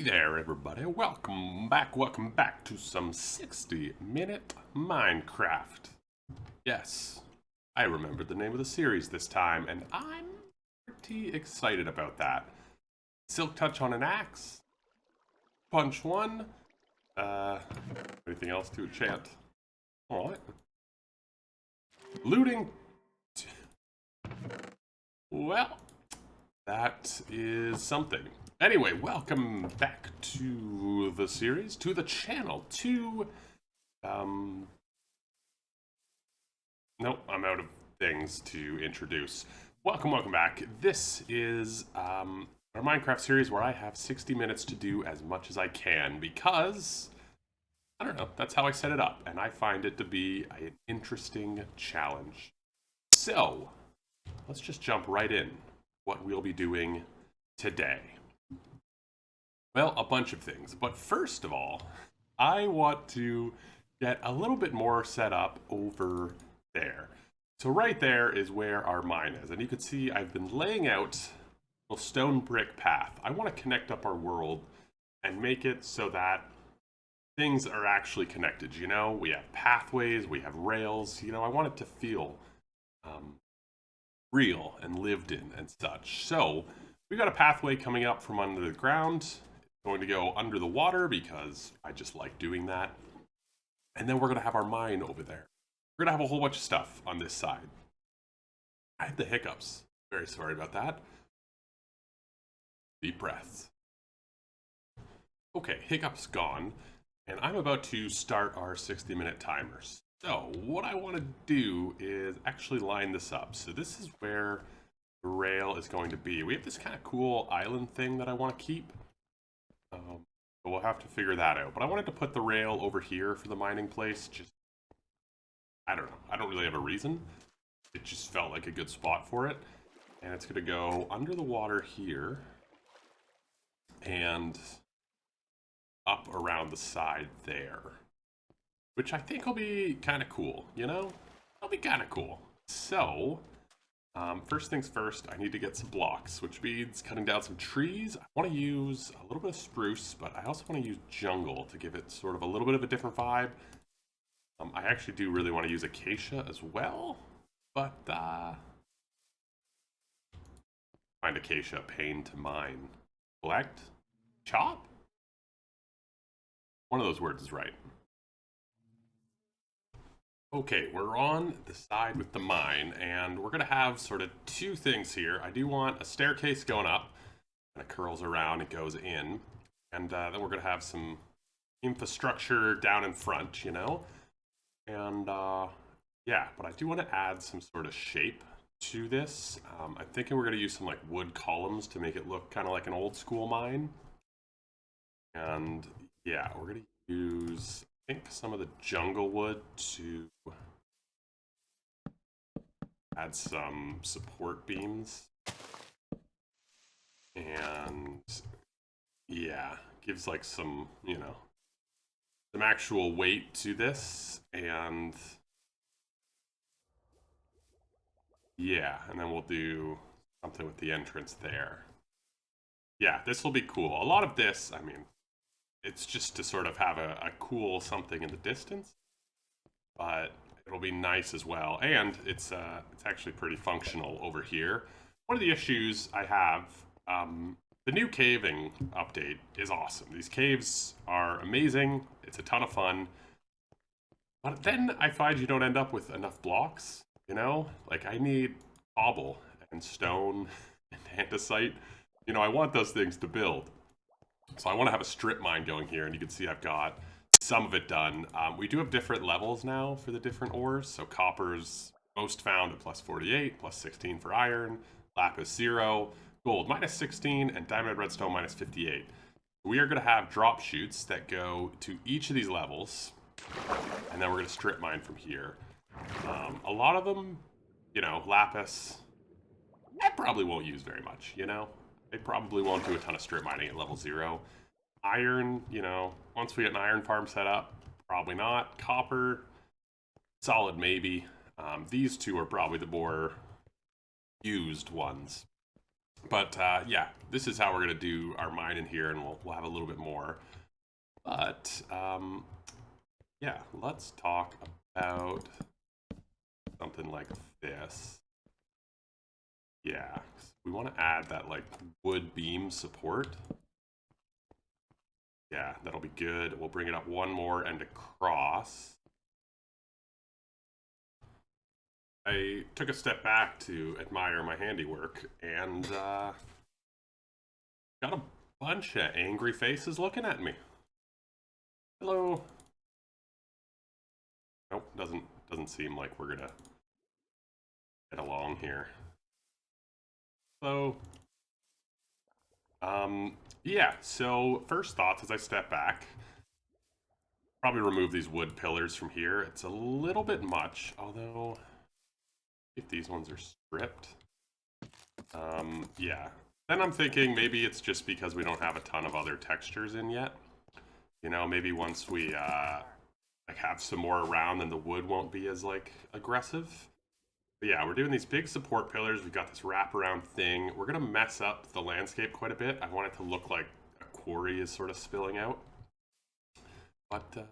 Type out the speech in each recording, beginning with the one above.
Hey there, everybody. Welcome back to some 60-minute Minecraft. Yes, I remembered the name of the series this time, and I'm pretty excited about that. Silk Touch on an axe, punch one. Anything else to enchant? Alright. Looting. Well, that is something. Anyway, welcome back to the series, to the channel, nope, I'm out of things to introduce. Welcome back. This is, our Minecraft series where I have 60 minutes to do as much as I can because, I don't know, that's how I set it up, and I find it to be an interesting challenge. So, let's just jump right in what we'll be doing today. Well, a bunch of things. But first of all, I want to get a little bit more set up over there. So right there is where our mine is. And you can see I've been laying out a stone brick path. I want to connect up our world and make it so that things are actually connected. You know, we have pathways, we have rails. You know, I want it to feel real and lived in and such. So we've got a pathway coming up from under the ground. Going to go under the water because I just like doing that. And then we're going to have our mine over there. We're going to have a whole bunch of stuff on this side. I had the hiccups. Very sorry about that. Deep breaths. Okay, hiccups gone. And I'm about to start our 60-minute timers. So what I want to do is actually line this up. So this is where the rail is going to be. We have this kind of cool island thing that I want to keep. But we'll have to figure that out. But I wanted to put the rail over here for the mining place. Just, I don't know. I don't really have a reason. It just felt like a good spot for it. And it's going to go under the water here. And up around the side there. Which I think will be kind of cool, you know? It'll be kind of cool. So, first things first, I need to get some blocks, which means cutting down some trees. I want to use a little bit of spruce, but I also want to use jungle to give it sort of a little bit of a different vibe. I actually do really want to use acacia as well, but find acacia a pain to mine. Collect? Chop? One of those words is right. Okay, we're on the side with the mine, and we're going to have sort of two things here. I do want a staircase going up, and it curls around, it goes in, and then we're going to have some infrastructure down in front, you know? And, yeah, but I do want to add some sort of shape to this. I'm thinking we're going to use some, like, wood columns to make it look kind of like an old-school mine. And, yeah, we're going to use some of the jungle wood to add some support beams, and yeah, gives like some, you know, some actual weight to this. And yeah, and then we'll do something with the entrance there. Yeah, this will be cool. A lot of this, I mean, it's just to sort of have a cool something in the distance, but it'll be nice as well. And it's actually pretty functional over here. One of the issues I have, the new caving update is awesome. These caves are amazing. It's a ton of fun. But then I find you don't end up with enough blocks, you know? Like, I need cobble and stone and andesite. You know, I want those things to build. So I want to have a strip mine going here, and you can see I've got some of it done. We do have different levels now for the different ores. So copper's most found at plus 48, plus 16 for iron, lapis 0, gold minus 16, and diamond redstone minus 58. We are going to have drop chutes that go to each of these levels, and then we're going to strip mine from here. A lot of them, you know, lapis, I probably won't use very much, you know? I probably won't do a ton of strip mining at level 0. Iron, you know, once we get an iron farm set up, probably not. Copper, solid maybe. These two are probably the more used ones. But yeah, this is how we're gonna do our mine in here, and we'll have a little bit more. But yeah, let's talk about something like this. Yeah, we want to add that like wood beam support. Yeah, that'll be good. We'll bring it up one more and across. I took a step back to admire my handiwork and got a bunch of angry faces looking at me. Hello. Nope, doesn't seem like we're gonna get along here. So, yeah. So first thoughts as I step back, probably remove these wood pillars from here. It's a little bit much, although if these ones are stripped, yeah. Then I'm thinking maybe it's just because we don't have a ton of other textures in yet. You know, maybe once we like have some more around, then the wood won't be as like aggressive. But yeah, we're doing these big support pillars. We've got this wraparound thing. We're gonna mess up the landscape quite a bit. I want it to look like a quarry is sort of spilling out. But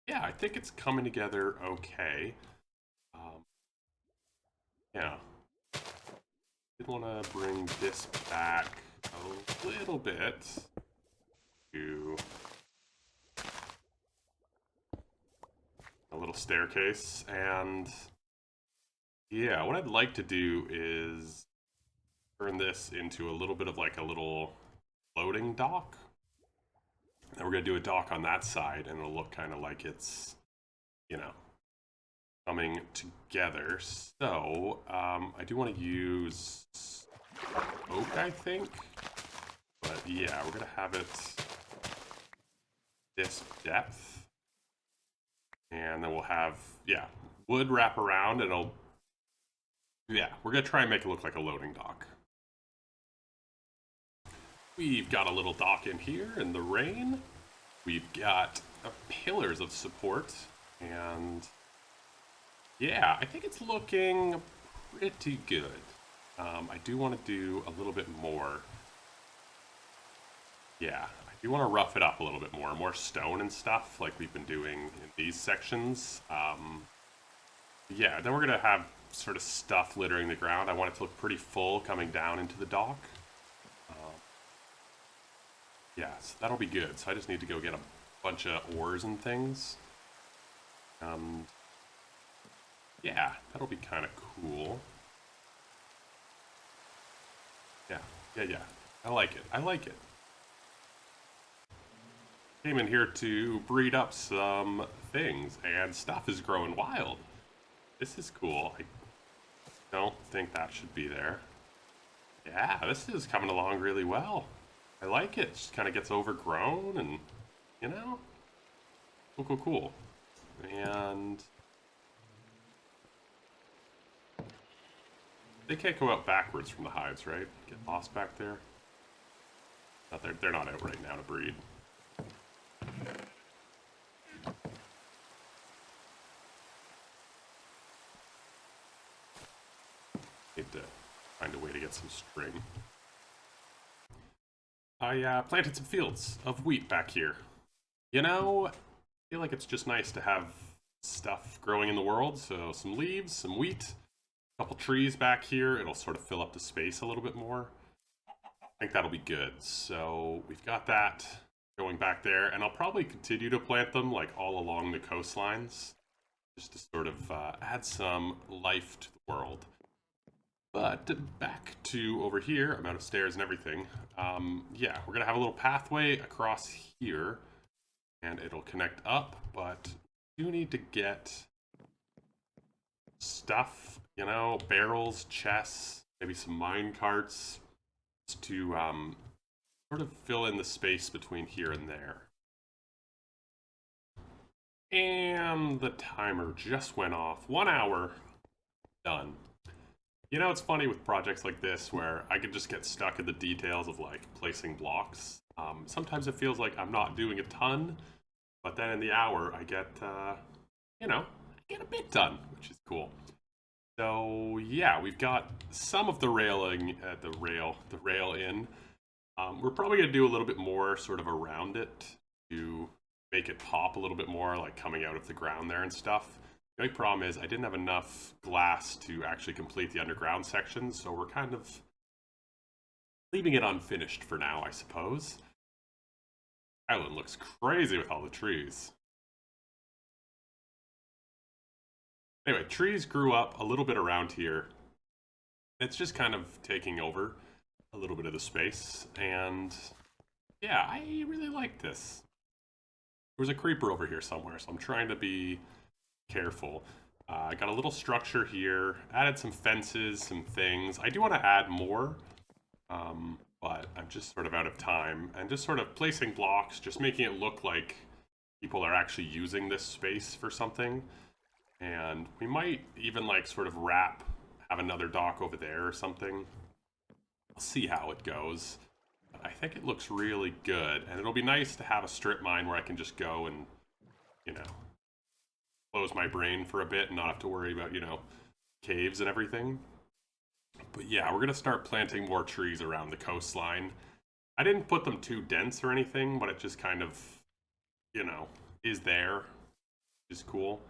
yeah, I think it's coming together okay. Yeah, did want to bring this back a little bit to a little staircase, and yeah, what I'd like to do is turn this into a little bit of like a little floating dock. And we're gonna do a dock on that side, and it'll look kind of like it's, you know, coming together. So I do want to use oak, I think, but yeah, we're gonna have it this depth, and then we'll have, yeah, wood wrap around, and it'll, yeah, we're gonna try and make it look like a loading dock. We've got a little dock in here in the rain. We've got pillars of support, and yeah, I think it's looking pretty good. I do want to do a little bit more. Yeah, I do want to rough it up a little bit more stone and stuff like we've been doing in these sections. Yeah, then we're gonna have sort of stuff littering the ground. I want it to look pretty full coming down into the dock. Yeah, so that'll be good. So I just need to go get a bunch of ores and things. Yeah, that'll be kind of cool. Yeah. I like it. I like it. Came in here to breed up some things, and stuff is growing wild. This is cool. I don't think that should be there. Yeah, this is coming along really well. I like it. Just kind of gets overgrown, and you know, cool. And they can't go out backwards from the hives, right? Get lost back there. Not they're not out right now to breed. Need to find a way to get some string. I planted some fields of wheat back here. You know, I feel like it's just nice to have stuff growing in the world. So some leaves, some wheat, a couple trees back here. It'll sort of fill up the space a little bit more. I think that'll be good. So we've got that going back there, and I'll probably continue to plant them like all along the coastlines, just to sort of add some life to the world. But back to over here, I'm out of stairs and everything. Yeah, we're gonna have a little pathway across here, and it'll connect up, but we do need to get stuff, you know, barrels, chests, maybe some mine carts, to sort of fill in the space between here and there. And the timer just went off. 1 hour, done. You know, it's funny with projects like this where I could just get stuck in the details of like placing blocks. Sometimes it feels like I'm not doing a ton, but then in the hour I get, you know, I get a bit done, which is cool. So yeah, we've got some of the railing, the rail in. We're probably gonna do a little bit more sort of around it to make it pop a little bit more, like coming out of the ground there and stuff. The only problem is I didn't have enough glass to actually complete the underground section, so we're kind of leaving it unfinished for now, I suppose. Island looks crazy with all the trees. Anyway, trees grew up a little bit around here. It's just kind of taking over a little bit of the space, and yeah, I really like this. There's a creeper over here somewhere, so I'm trying to be careful. I got a little structure here, added some fences, some things. I do want to add more, but I'm just sort of out of time. And just sort of placing blocks, just making it look like people are actually using this space for something. And we might even like sort of have another dock over there or something. We'll see how it goes. But I think it looks really good. And it'll be nice to have a strip mine where I can just go and, you know, close my brain for a bit and not have to worry about, you know, caves and everything. But yeah, we're going to start planting more trees around the coastline. I didn't put them too dense or anything, but it just kind of, you know, is there, which is cool.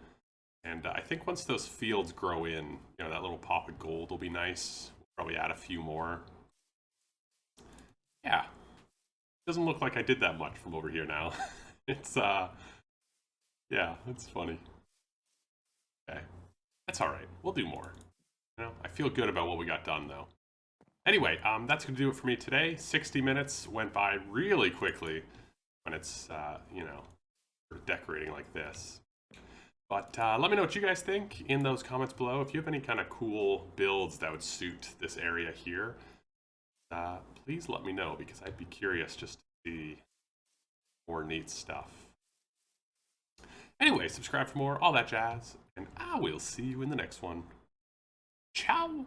And I think once those fields grow in, you know, that little pop of gold will be nice. We'll probably add a few more. Yeah. Doesn't look like I did that much from over here now. It's, yeah, it's funny. Okay. That's all right. We'll do more. You know, I feel good about what we got done, though. Anyway, that's going to do it for me today. 60 minutes went by really quickly when it's, you know, sort of decorating like this. But let me know what you guys think in those comments below. If you have any kind of cool builds that would suit this area here, please let me know, because I'd be curious just to see more neat stuff. Anyway, subscribe for more, all that jazz, and I will see you in the next one. Ciao!